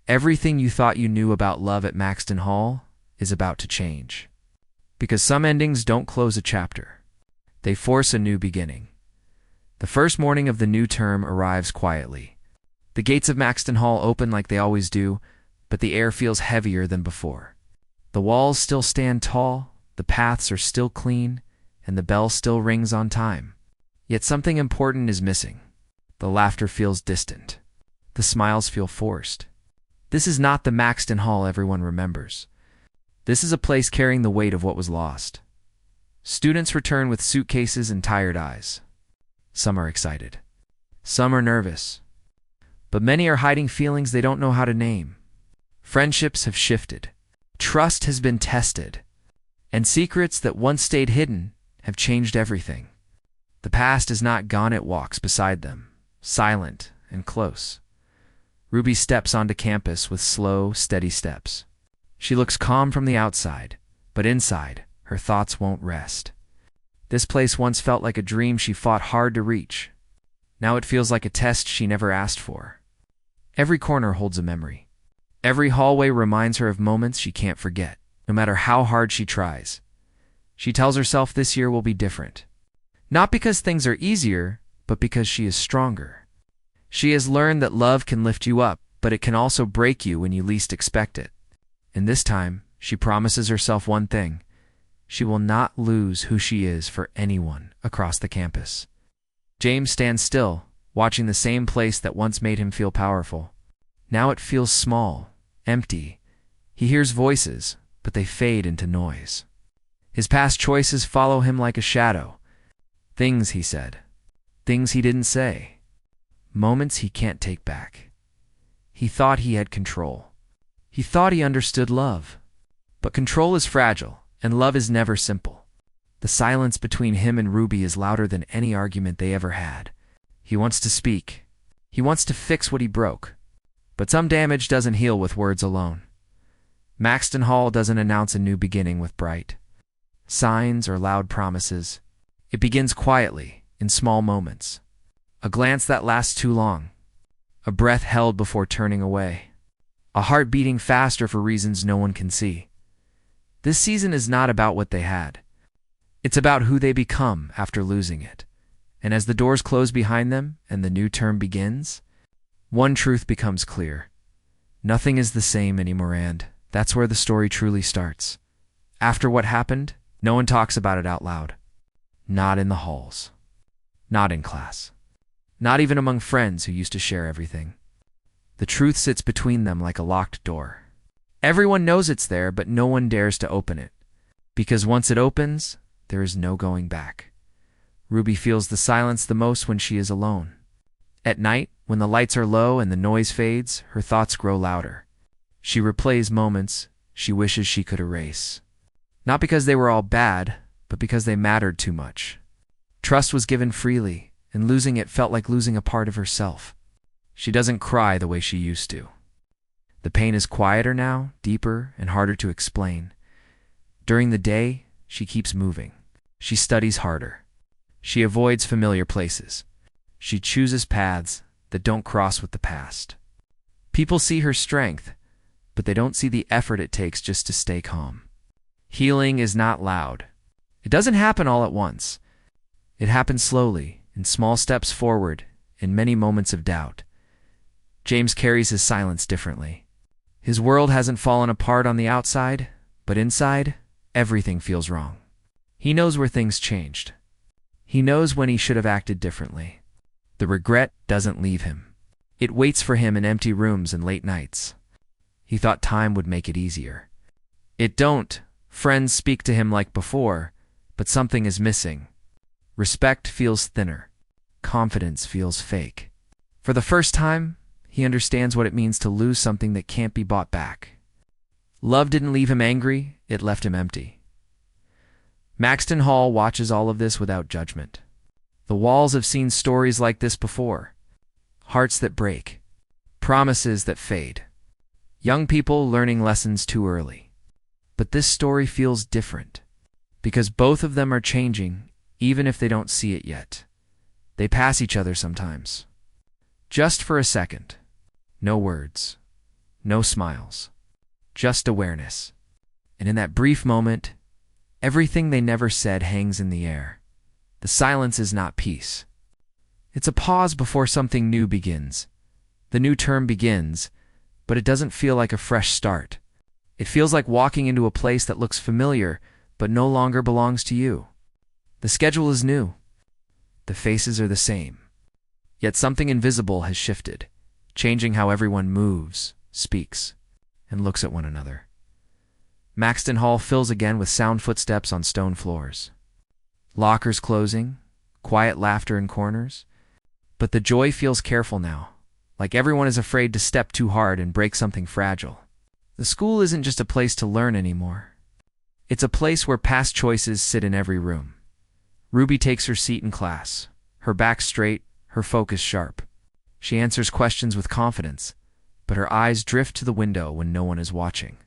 Everything you thought you knew about love at Maxton Hall is about to change. Because some endings don't close a chapter. They force a new beginning. The first morning of the new term arrives quietly. The gates of Maxton Hall open like they always do, but the air feels heavier than before. The walls still stand tall, the paths are still clean, and the bell still rings on time. Yet something important is missing. The laughter feels distant. The smiles feel forced. This is not the Maxton Hall everyone remembers. This is a place carrying the weight of what was lost. Students return with suitcases and tired eyes. Some are excited. Some are nervous. But many are hiding feelings they don't know how to name. Friendships have shifted. Trust has been tested. And secrets that once stayed hidden have changed everything. The past is not gone, it walks beside them, silent and close. Ruby steps onto campus with slow, steady steps. She looks calm from the outside, but inside, her thoughts won't rest. This place once felt like a dream she fought hard to reach. Now it feels like a test she never asked for. Every corner holds a memory. Every hallway reminds her of moments she can't forget, no matter how hard she tries. She tells herself this year will be different. Not because things are easier, but because she is stronger. She has learned that love can lift you up, but it can also break you when you least expect it. And this time, she promises herself one thing. She will not lose who she is for anyone across the campus. James stands still, watching the same place that once made him feel powerful. Now it feels small, empty. He hears voices, but they fade into noise. His past choices follow him like a shadow. Things he said. Things he didn't say. Moments he can't take back. He thought he had control. He thought he understood love. But control is fragile, and love is never simple. The silence between him and Ruby is louder than any argument they ever had. He wants to speak. He wants to fix what he broke. But some damage doesn't heal with words alone. Maxton Hall doesn't announce a new beginning with bright signs or loud promises. It begins quietly, in small moments. A glance that lasts too long. A breath held before turning away. A heart beating faster for reasons no one can see. This season is not about what they had. It's about who they become after losing it. And as the doors close behind them and the new term begins, one truth becomes clear. Nothing is the same anymore, and that's where the story truly starts. After what happened, no one talks about it out loud. Not in the halls. Not in class. Not even among friends who used to share everything. The truth sits between them like a locked door. Everyone knows it's there, but no one dares to open it. Because once it opens, there is no going back. Ruby feels the silence the most when she is alone. At night, when the lights are low and the noise fades, her thoughts grow louder. She replays moments she wishes she could erase. Not because they were all bad, but because they mattered too much. Trust was given freely, and losing it felt like losing a part of herself. She doesn't cry the way she used to. The pain is quieter now, deeper, and harder to explain. During the day, she keeps moving. She studies harder. She avoids familiar places. She chooses paths that don't cross with the past. People see her strength, but they don't see the effort it takes just to stay calm. Healing is not loud. It doesn't happen all at once. It happens slowly, in small steps forward, in many moments of doubt. James carries his silence differently. His world hasn't fallen apart on the outside, but inside, everything feels wrong. He knows where things changed. He knows when he should have acted differently. The regret doesn't leave him. It waits for him in empty rooms and late nights. He thought time would make it easier. It don't. Friends speak to him like before, but something is missing. Respect feels thinner. Confidence feels fake. For the first time, he understands what it means to lose something that can't be bought back. Love didn't leave him angry, it left him empty. Maxton Hall watches all of this without judgment. The walls have seen stories like this before. Hearts that break. Promises that fade. Young people learning lessons too early. But this story feels different. Because both of them are changing, even if they don't see it yet. They pass each other sometimes. Just for a second. No words. no smiles, just awareness. And in that brief moment, everything they never said hangs in the air. The silence is not peace. It's a pause before something new begins. The new term begins, but it doesn't feel like a fresh start. It feels like walking into a place that looks familiar, but no longer belongs to you. The schedule is new. The faces are the same. Yet something invisible has shifted, changing how everyone moves, speaks, and looks at one another. Maxton Hall fills again with sound footsteps on stone floors. Lockers closing, quiet laughter in corners. But the joy feels careful now, like everyone is afraid to step too hard and break something fragile. The school isn't just a place to learn anymore. It's a place where past choices sit in every room. Ruby takes her seat in class, her back straight, her focus sharp. She answers questions with confidence, but her eyes drift to the window when no one is watching.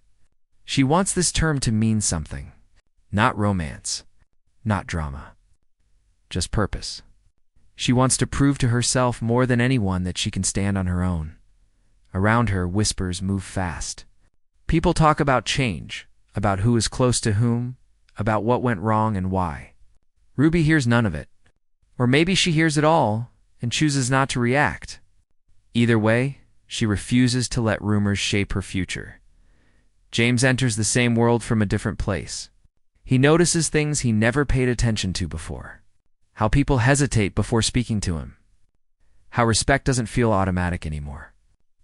She wants this term to mean something. Not romance, not drama, just purpose. She wants to prove to herself more than anyone that she can stand on her own. Around her, whispers move fast. People talk about change, about who is close to whom, about what went wrong and why. Ruby hears none of it. Or maybe she hears it all and chooses not to react. Either way, she refuses to let rumors shape her future. James enters the same world from a different place. He notices things he never paid attention to before. How people hesitate before speaking to him. How respect doesn't feel automatic anymore.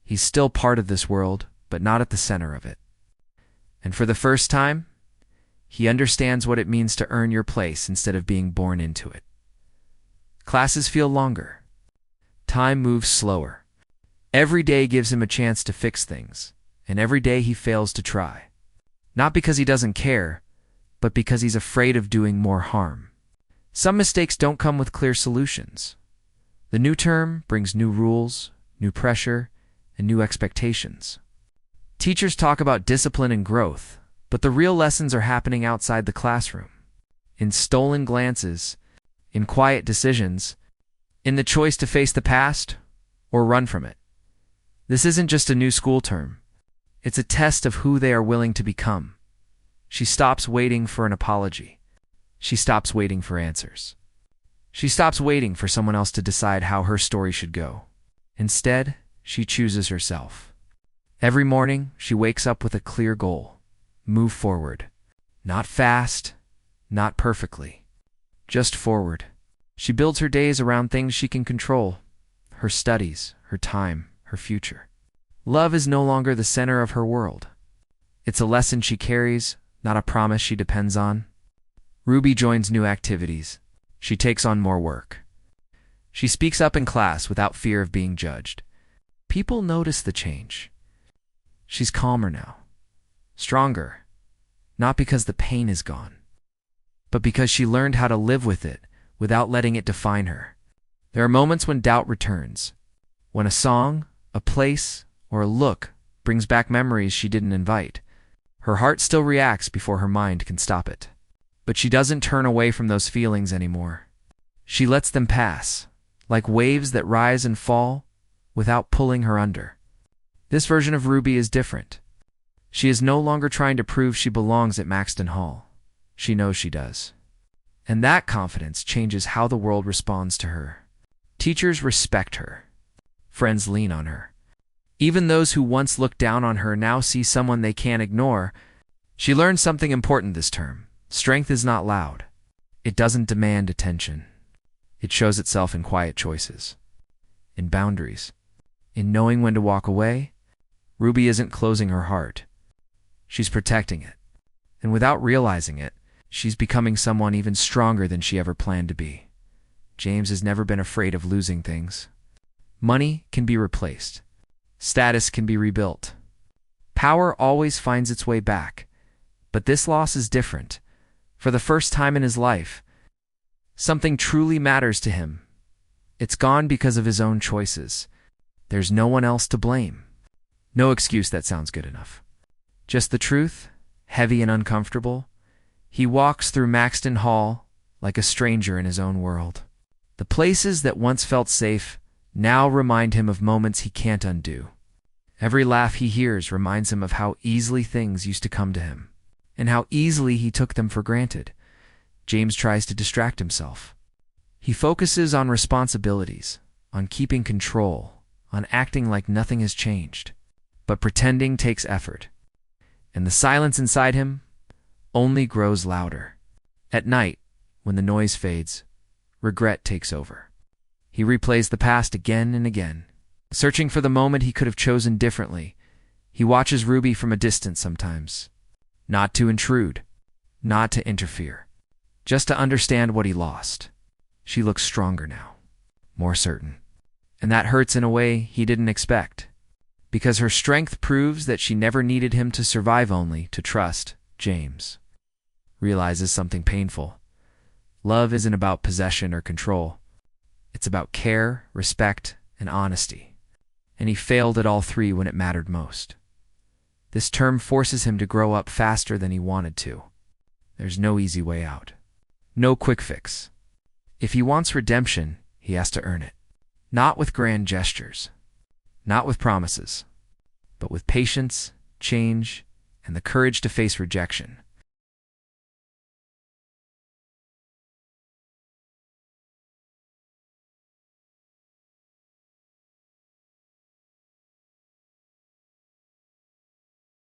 He's still part of this world, but not at the center of it. And for the first time, he understands what it means to earn your place instead of being born into it. Classes feel longer. Time moves slower. Every day gives him a chance to fix things, and every day he fails to try. Not because he doesn't care, but because he's afraid of doing more harm. Some mistakes don't come with clear solutions. The new term brings new rules, new pressure, and new expectations. Teachers talk about discipline and growth, but the real lessons are happening outside the classroom. In stolen glances, in quiet decisions, in the choice to face the past or run from it. This isn't just a new school term. It's a test of who they are willing to become. She stops waiting for an apology. She stops waiting for answers. She stops waiting for someone else to decide how her story should go. Instead, she chooses herself. Every morning, she wakes up with a clear goal. Move forward. Not fast, not perfectly. Just forward. She builds her days around things she can control. Her studies, her time, her future. Love is no longer the center of her world. It's a lesson she carries, not a promise she depends on. Ruby joins new activities. She takes on more work. She speaks up in class without fear of being judged. People notice the change. She's calmer now. Stronger. Not because the pain is gone, but because she learned how to live with it without letting it define her. There are moments when doubt returns. When a song, a place, or a look brings back memories she didn't invite. Her heart still reacts before her mind can stop it. But she doesn't turn away from those feelings anymore. She lets them pass, like waves that rise and fall, without pulling her under. This version of Ruby is different. She is no longer trying to prove she belongs at Maxton Hall. She knows she does. And that confidence changes how the world responds to her. Teachers respect her. Friends lean on her. Even those who once looked down on her now see someone they can't ignore. She learned something important this term. Strength is not loud. It doesn't demand attention. It shows itself in quiet choices, in boundaries, in knowing when to walk away. Ruby isn't closing her heart. She's protecting it. And without realizing it, she's becoming someone even stronger than she ever planned to be. James has never been afraid of losing things. Money can be replaced. Status can be rebuilt. Power always finds its way back. But this loss is different. For the first time in his life, something truly matters to him. It's gone because of his own choices. There's no one else to blame. No excuse that sounds good enough. Just the truth, heavy and uncomfortable. He walks through Maxton Hall like a stranger in his own world. The places that once felt safe now remind him of moments he can't undo. Every laugh he hears reminds him of how easily things used to come to him, and how easily he took them for granted. James tries to distract himself. He focuses on responsibilities, on keeping control, on acting like nothing has changed. But pretending takes effort, and the silence inside him only grows louder. At night, when the noise fades, regret takes over. He replays the past again and again, searching for the moment he could have chosen differently. He watches Ruby from a distance sometimes, not to intrude, not to interfere, just to understand what he lost. She looks stronger now, more certain. And that hurts in a way he didn't expect, because her strength proves that she never needed him to survive, only to trust. James realizes something painful. Love isn't about possession or control. It's about care, respect, and honesty. And he failed at all three when it mattered most. This term forces him to grow up faster than he wanted to. There's no easy way out. No quick fix. If he wants redemption, he has to earn it. Not with grand gestures, not with promises, but with patience, change, and the courage to face rejection.